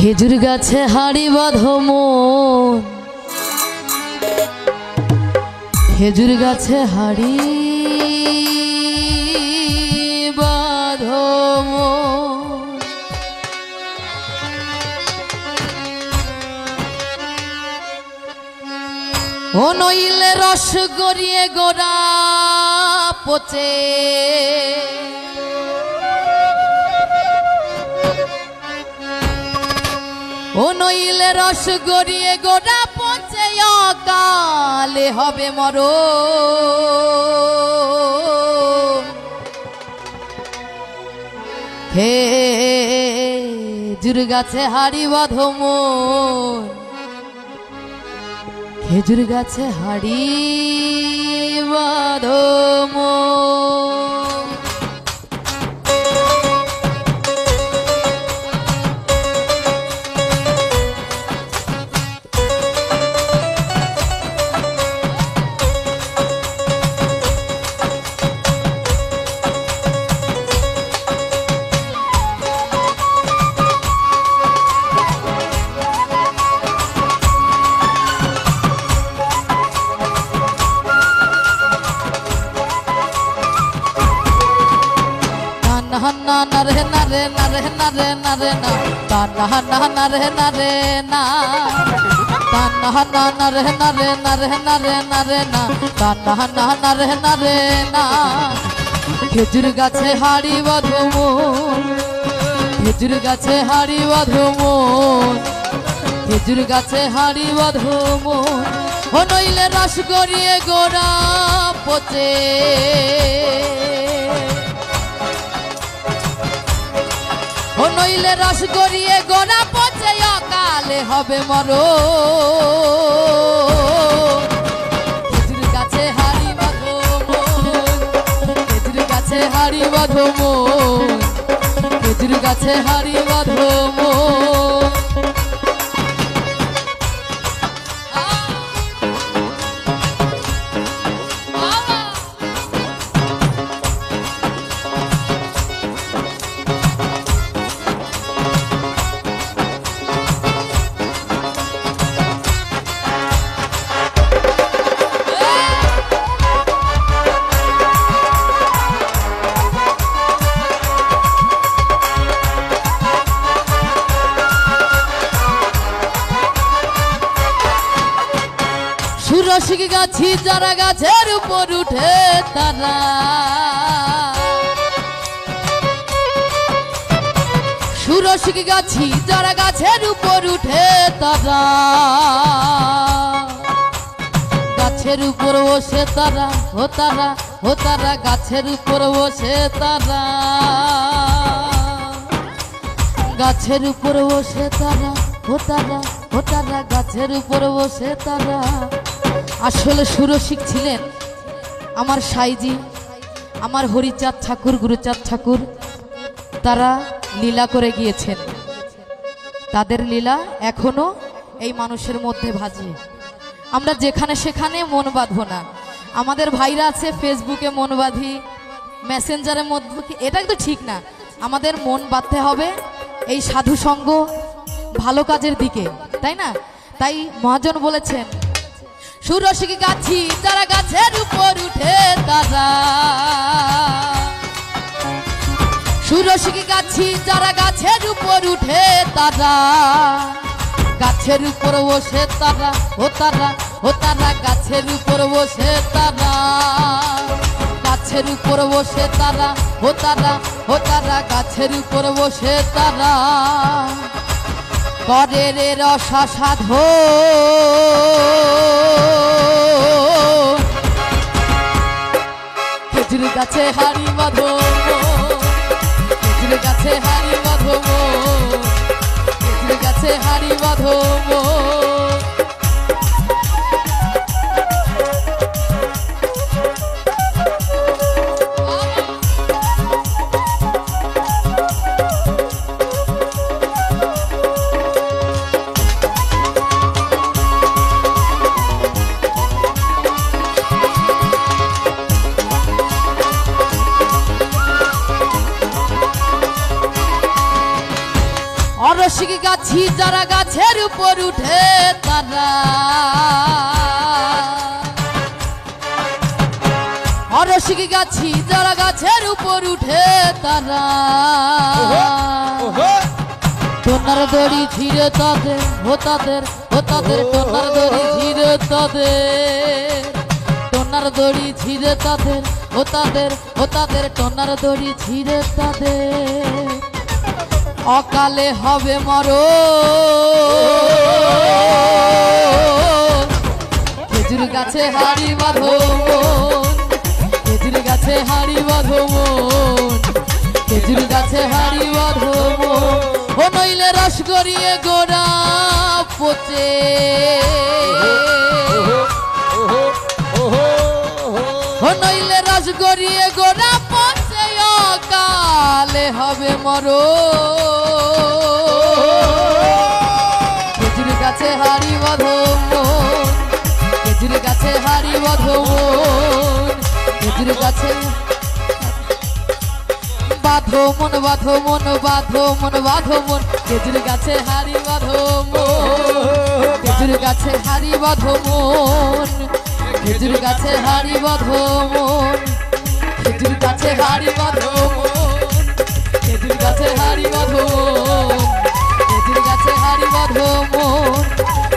খেজুর গাছে হাড়ি বাঁধো মন, খেজুর গাছে হাড়ি বাঁধো মন। ও নইলে রস গড়িয়ে গোড়া পচে, ও নইলে রস গড়িয়ে গোড়া পচে অকালে হবে মরণ। খেজুর গাছে হাড়ি বাঁধো মন, খেজুর গাছে হাড়ি বাঁধো মন। na na re na re na re na re na re na ta na na re na re na ta na re na re na re na re na re na ta na re na re na। খেজুর গাছে হাড়ি বাঁধো মন, খেজুর গাছে হাড়ি বাঁধো মন, খেজুর গাছে হাড়ি বাঁধো মন। ও নইলে রস গড়িয়ে গোড়া পচে, ও নইলে রস গড়িয়ে গোড়া পচে অকালে হবে মরণ। খেজুর গাছে হাড়ি বাঁধো মন, খেজুর গাছে হাড়ি বাঁধো মন, খেজুর গাছে হাড়ি বাঁধো মন। সুরসিক গাছি যারা গাছের উপর উঠে তারা, সুরসিক গাছি যারা গাছের উপর উঠে তারা, গাছের উপর বসে তারা ও তারা ও তারা গাছের উপর বসে তারা, গাছের উপর বসে তারা ও তারা ও তারা গাছের উপর বসে তারা। আসলে সুরসিক ছিলেন আমার সাইজি, আমার হরিচাঁদ ঠাকুর, গুরুচাঁদ ঠাকুর। তারা লীলা করে গিয়েছেন, তাদের লীলা এখনো এই মানুষের মধ্যে ভাজে। আমরা যেখানে সেখানে মন বাঁধবো না। আমাদের ভাইরা আছে ফেসবুকে মন বাঁধি, মেসেঞ্জারের মধ্যে, এটা কিন্তু ঠিক না। আমাদের মন বাঁধতে হবে এই সাধু সঙ্গ, ভালো কাজের দিকে, তাই না? তাই মহাজন বলেছেন সুরসিক গাছি যারা গাছের উপর উঠে তারা, সুরসিক গাছি যারা গাছের উপর উঠে তারা, গাছের উপর বসে তারা ও তারা ও তারা গাছের উপর বসে তারা, গাছের উপর বসে তারা ও তারা ও তারা গাছের উপর বসে তারা। করে রে রসা সাধো খেজুর গাছে হাড়ি বাঁধো, খেজুর গাছে হাড়ি বাঁধো, খেজুর গাছে হাড়ি বাঁধো। অরসিক গাছি যারা গাছের উপর উঠে তারা, অরসিক গাছি যারা গাছের উপর উঠে তারা, টোনার দড়ি ছিঁড়ে তাদের ও তাদের ও তাদের, টোনার দড়ি ছিঁড়ে তাদের, টোনার দড়ি ছিঁড়ে তাদের ও তাদের ও তাদের, টোনার দড়ি ছিঁড়ে তাদের। অকালে হবে মরণ, খেজুর গাছে হাড়ি বাঁধো মন, খেজুর গাছে হাড়ি বাঁধো মন, খেজুর গাছে হাড়ি বাঁধো মন। ও নইলে রস গড়িয়ে গোড়া পচে, ও নইলে রস গড়িয়ে গোড়া পচে, অকালে হবে মরণ। খেজুর গাছে হাড়ি বাঁধো মন, খেজুর গাছে হাড়ি বাঁধো মন, খেজুর গাছে বাঁধো মন, বাঁধো মন, বাঁধো মন, বাঁধো মন, খেজুর গাছে হাড়ি বাঁধো মন, খেজুর গাছে হাড়ি বাঁধো মন, খেজুর গাছে হাড়ি বাঁধো মন, খেজুর গাছে হাড়ি বাঁধো মন, খেজুর গাছে হাড়ি বাঁধো মন, খেজুর গাছে হাড়ি বাঁধো মন,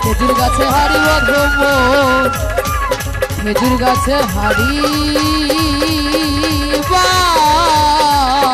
খেজুর গাছে হাড়ি বাঁধো মন, খেজুর গাছে হাড়ি বাঁধো।